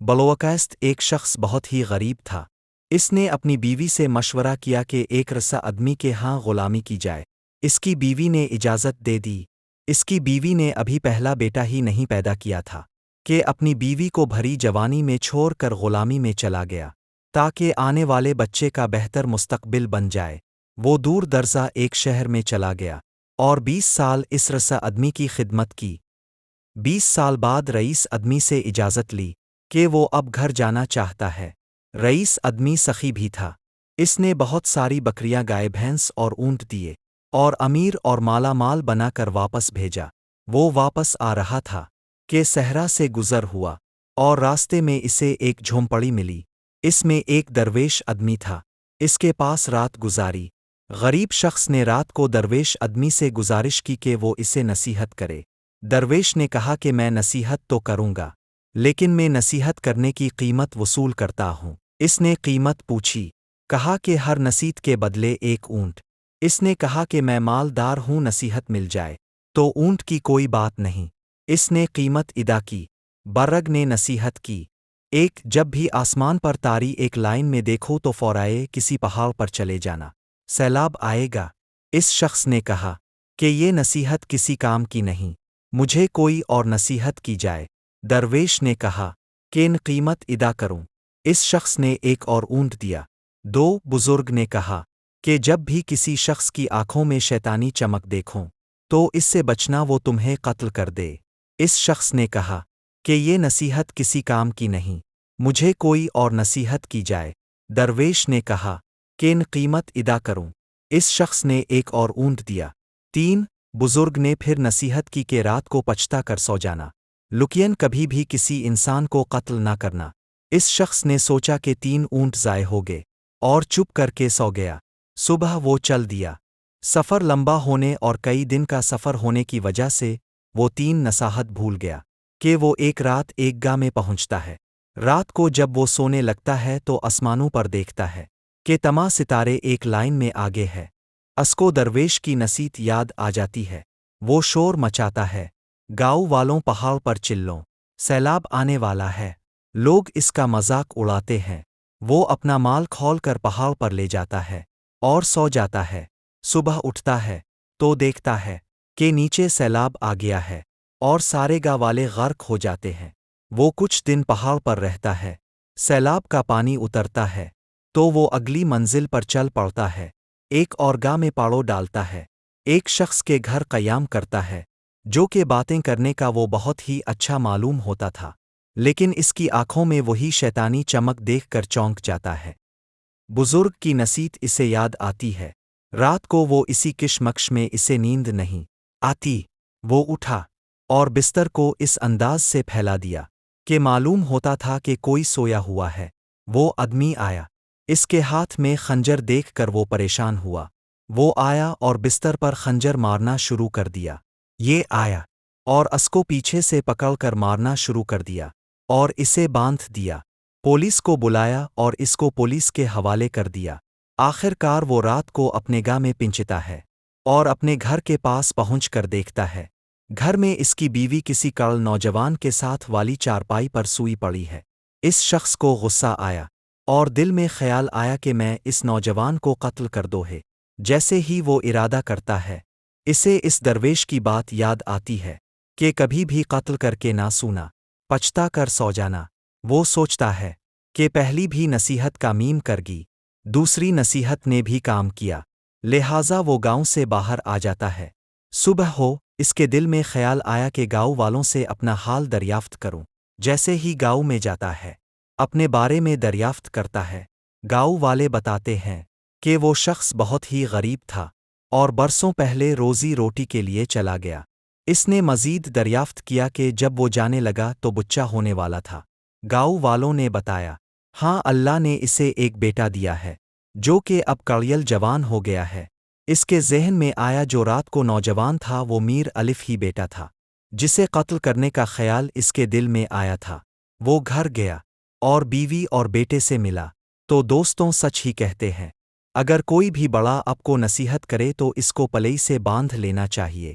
بلوکست ایک شخص بہت ہی غریب تھا۔ اس نے اپنی بیوی سے مشورہ کیا کہ ایک رسا آدمی کے ہاں غلامی کی جائے۔ اس کی بیوی نے اجازت دے دی۔ اس کی بیوی نے ابھی پہلا بیٹا ہی نہیں پیدا کیا تھا کہ اپنی بیوی کو بھری جوانی میں چھوڑ کر غلامی میں چلا گیا تاکہ آنے والے بچے کا بہتر مستقبل بن جائے۔ وہ دور درزہ ایک شہر میں چلا گیا اور 20 سال اس رسا آدمی کی خدمت کی۔ 20 سال بعد رئیس آدمی سے اجازت لی کہ وہ اب گھر جانا چاہتا ہے۔ رئیس آدمی سخی بھی تھا۔ اس نے بہت ساری بکریاں، گائے، بھینس اور اونٹ دیے اور امیر اور مالا مال بنا کر واپس بھیجا۔ وہ واپس آ رہا تھا کہ صحرا سے گزر ہوا اور راستے میں اسے ایک جھونپڑی ملی۔ اس میں ایک درویش آدمی تھا۔ اس کے پاس رات گزاری۔ غریب شخص نے رات کو درویش آدمی سے گزارش کی کہ وہ اسے نصیحت کرے۔ درویش نے کہا کہ میں نصیحت تو کروں گا، لیکن میں نصیحت کرنے کی قیمت وصول کرتا ہوں۔ اس نے قیمت پوچھی، کہا کہ ہر نصیحت کے بدلے ایک اونٹ۔ اس نے کہا کہ میں مالدار ہوں، نصیحت مل جائے تو اونٹ کی کوئی بات نہیں۔ اس نے قیمت ادا کی۔ برگ نے نصیحت کی، ایک جب بھی آسمان پر تاری ایک لائن میں دیکھو تو فورائے کسی پہاڑ پر چلے جانا، سیلاب آئے گا۔ اس شخص نے کہا کہ یہ نصیحت کسی کام کی نہیں، مجھے کوئی اور نصیحت کی جائے۔ درویش نے کہا کہ ان قیمت ادا کروں۔ اس شخص نے ایک اور اونٹ دیا۔ دو بزرگ نے کہا کہ جب بھی کسی شخص کی آنکھوں میں شیطانی چمک دیکھوں تو اس سے بچنا، وہ تمہیں قتل کر دے۔ اس شخص نے کہا کہ یہ نصیحت کسی کام کی نہیں، مجھے کوئی اور نصیحت کی جائے۔ درویش نے کہا کہ ان قیمت ادا کروں۔ اس شخص نے ایک اور اونٹ دیا۔ تین بزرگ نے پھر نصیحت کی کہ رات کو پچھتا کر سو جانا، لکین کبھی بھی کسی انسان کو قتل نہ کرنا۔ اس شخص نے سوچا کہ 3 اونٹ ضائع ہو گئے اور چپ کر کے سو گیا۔ صبح وہ چل دیا۔ سفر لمبا ہونے اور کئی دن کا سفر ہونے کی وجہ سے وہ 3 نصیحت بھول گیا کہ وہ ایک رات ایک گاہ میں پہنچتا ہے۔ رات کو جب وہ سونے لگتا ہے تو آسمانوں پر دیکھتا ہے کہ تمام ستارے ایک لائن میں آگے ہے۔ اس کو درویش کی نصیحت یاد آ جاتی ہے۔ وہ شور مچاتا ہے، گاؤں والوں، پہاڑ پر چلو، سیلاب آنے والا ہے۔ لوگ اس کا مذاق اڑاتے ہیں۔ وہ اپنا مال کھول کر پہاڑ پر لے جاتا ہے اور سو جاتا ہے۔ صبح اٹھتا ہے تو دیکھتا ہے کہ نیچے سیلاب آ گیا ہے اور سارے گاؤں والے غرق ہو جاتے ہیں۔ وہ کچھ دن پہاڑ پر رہتا ہے۔ سیلاب کا پانی اترتا ہے تو وہ اگلی منزل پر چل پڑتا ہے۔ ایک اور گاہ میں پاڑو ڈالتا ہے۔ ایک شخص کے گھر قیام کرتا ہے جو کہ باتیں کرنے کا وہ بہت ہی اچھا معلوم ہوتا تھا، لیکن اس کی آنکھوں میں وہی شیطانی چمک دیکھ کر چونک جاتا ہے۔ بزرگ کی نصیحت اسے یاد آتی ہے۔ رات کو وہ اسی کشمکش میں اسے نیند نہیں آتی۔ وہ اٹھا اور بستر کو اس انداز سے پھیلا دیا کہ معلوم ہوتا تھا کہ کوئی سویا ہوا ہے۔ وہ آدمی آیا۔ اس کے ہاتھ میں خنجر دیکھ کر وہ پریشان ہوا۔ وہ آیا اور بستر پر خنجر مارنا شروع کر دیا۔ یہ آیا اور اس کو پیچھے سے پکڑ کر مارنا شروع کر دیا اور اسے باندھ دیا۔ پولیس کو بلایا اور اس کو پولیس کے حوالے کر دیا۔ آخر کار وہ رات کو اپنے گاہ میں پنچتا ہے اور اپنے گھر کے پاس پہنچ کر دیکھتا ہے گھر میں اس کی بیوی کسی کڑل نوجوان کے ساتھ والی چارپائی پر سوئی پڑی ہے۔ اس شخص کو غصہ آیا اور دل میں خیال آیا کہ میں اس نوجوان کو قتل کر دوں ہے۔ جیسے ہی وہ ارادہ کرتا ہے، اسے اس درویش کی بات یاد آتی ہے کہ کبھی بھی قتل کر کے نہ سونا، پچھتا کر سو جانا۔ وہ سوچتا ہے کہ پہلی بھی نصیحت کام کر گی، دوسری نصیحت نے بھی کام کیا، لہٰذا وہ گاؤں سے باہر آ جاتا ہے۔ صبح ہو، اس کے دل میں خیال آیا کہ گاؤں والوں سے اپنا حال دریافت کروں۔ جیسے ہی گاؤں میں جاتا ہے، اپنے بارے میں دریافت کرتا ہے۔ گاؤں والے بتاتے ہیں کہ وہ شخص بہت ہی غریب تھا اور برسوں پہلے روزی روٹی کے لیے چلا گیا۔ اس نے مزید دریافت کیا کہ جب وہ جانے لگا تو بچہ ہونے والا تھا۔ گاؤں والوں نے بتایا، ہاں، اللہ نے اسے ایک بیٹا دیا ہے جو کہ اب کڑیل جوان ہو گیا ہے۔ اس کے ذہن میں آیا جو رات کو نوجوان تھا وہ میر الف ہی بیٹا تھا جسے قتل کرنے کا خیال اس کے دل میں آیا تھا۔ وہ گھر گیا اور بیوی اور بیٹے سے ملا تو دوستوں سچ ہی کہتے ہیں، اگر کوئی بھی بڑا آپ کو نصیحت کرے تو اس کو پلئی سے باندھ لینا چاہیے۔